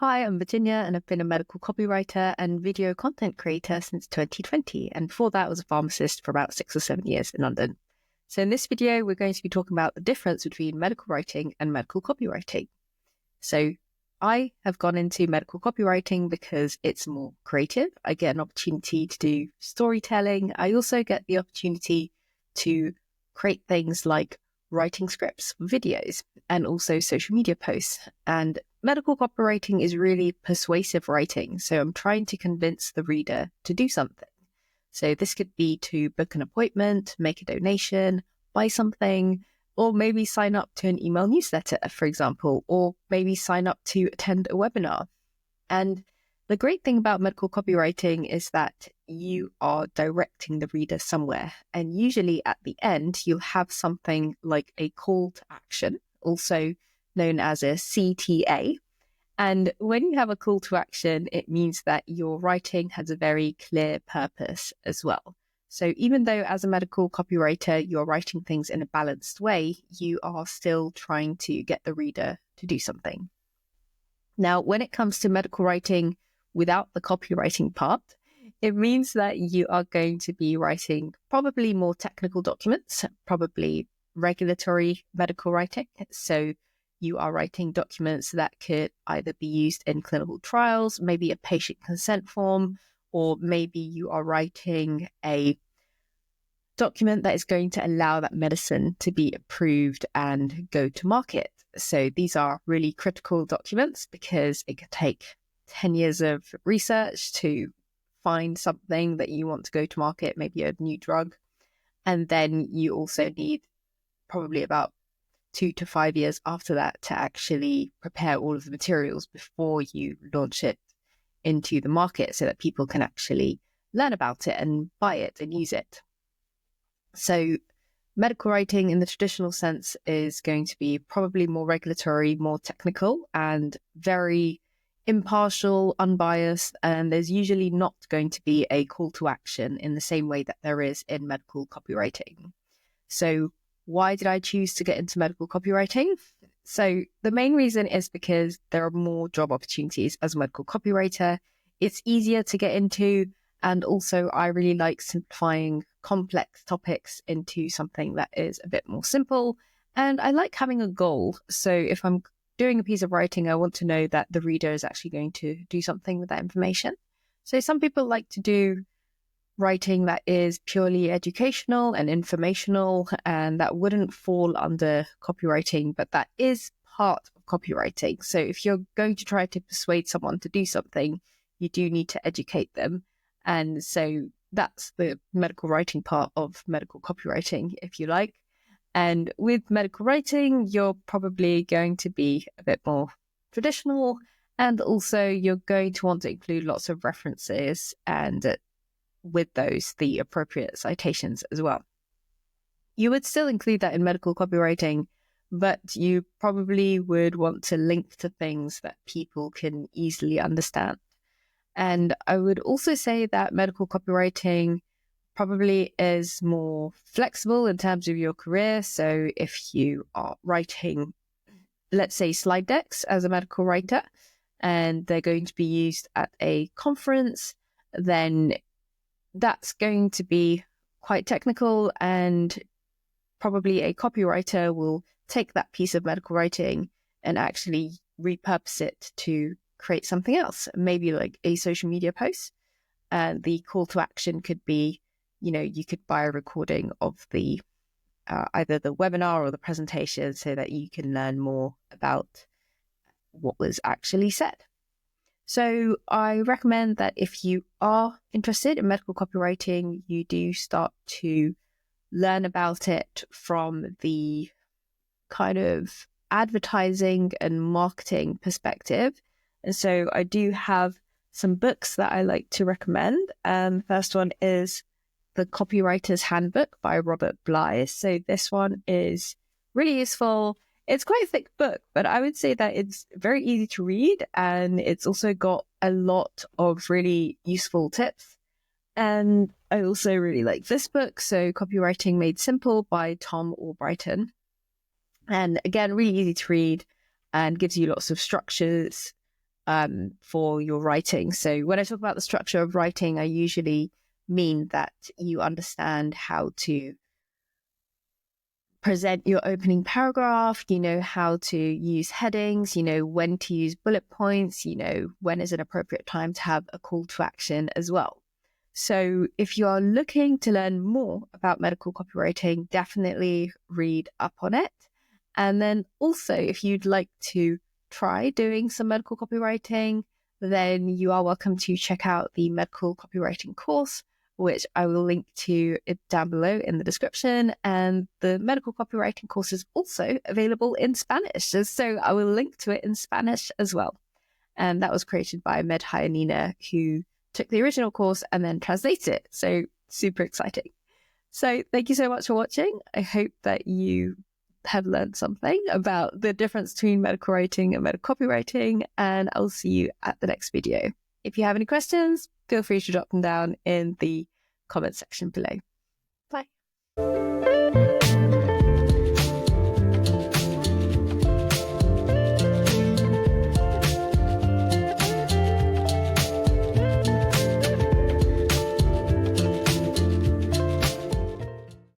Hi, I'm Virginia, and I've been a medical copywriter and video content creator since 2020. And before that, I was a pharmacist for about 6 or 7 years in London. So in this video, we're going to be talking about the difference between medical writing and medical copywriting. So I have gone into medical copywriting because it's more creative. I get an opportunity to do storytelling. I also get the opportunity to create things like writing scripts, videos, and also social media posts. And medical copywriting is really persuasive writing. So I'm trying to convince the reader to do something. So this could be to book an appointment, make a donation, buy something, or maybe sign up to an email newsletter, for example, or maybe sign up to attend a webinar. And the great thing about medical copywriting is that you are directing the reader somewhere. And usually at the end, you'll have something like a call to action, also known as a CTA. And when you have a call to action, it means that your writing has a very clear purpose as well. So even though as a medical copywriter, you're writing things in a balanced way, you are still trying to get the reader to do something. Now, when it comes to medical writing without the copywriting part, it means that you are going to be writing probably more technical documents, probably regulatory medical writing. So you are writing documents that could either be used in clinical trials, maybe a patient consent form, or maybe you are writing a document that is going to allow that medicine to be approved and go to market. So these are really critical documents because it could take 10 years of research to find something that you want to go to market, maybe a new drug. And then you also need probably about 2 to 5 years after that to actually prepare all of the materials before you launch it into the market so that people can actually learn about it and buy it and use it. So medical writing in the traditional sense is going to be probably more regulatory, more technical, and very impartial, unbiased, and there's usually not going to be a call to action in the same way that there is in medical copywriting. So why did I choose to get into medical copywriting? So the main reason is because there are more job opportunities as a medical copywriter. It's easier to get into, and also I really like simplifying complex topics into something that is a bit more simple. And I like having a goal. So if I'm doing a piece of writing, I want to know that the reader is actually going to do something with that information. So some people like to do writing that is purely educational and informational, and that wouldn't fall under copywriting, but that is part of copywriting. So if you're going to try to persuade someone to do something, you do need to educate them. And so that's the medical writing part of medical copywriting, if you like. And with medical writing, you're probably going to be a bit more traditional, and also you're going to want to include lots of references and with those, the appropriate citations as well. You would still include that in medical copywriting, but you probably would want to link to things that people can easily understand. And I would also say that medical copywriting probably is more flexible in terms of your career. So if you are writing, let's say, slide decks as a medical writer, and they're going to be used at a conference, then that's going to be quite technical, and probably a copywriter will take that piece of medical writing and actually repurpose it to create something else, maybe like a social media post. And the call to action could be, you could buy a recording of the either the webinar or the presentation so that you can learn more about what was actually said. So I recommend that if you are interested in medical copywriting, you do start to learn about it from the kind of advertising and marketing perspective. And so I do have some books that I like to recommend. The first one is The Copywriter's Handbook by Robert Blythe. So this one is really useful. It's quite a thick book, but I would say that it's very easy to read, and it's also got a lot of really useful tips. And I also really like this book, so Copywriting Made Simple by Tom Albrighton. And again, really easy to read and gives you lots of structures for your writing. So when I talk about the structure of writing, I usually mean that you understand how to present your opening paragraph, you know how to use headings, you know when to use bullet points, you know when is an appropriate time to have a call to action as well. So if you are looking to learn more about medical copywriting, definitely read up on it. And then also, if you'd like to try doing some medical copywriting, then you are welcome to check out the medical copywriting course, which I will link to it down below in the description. And the medical copywriting course is also available in Spanish. So I will link to it in Spanish as well. And that was created by Medha and Nina, who took the original course and then translated it. So super exciting. So thank you so much for watching. I hope that you have learned something about the difference between medical writing and medical copywriting, and I'll see you at the next video. If you have any questions, feel free to drop them down in the comment section below. Bye.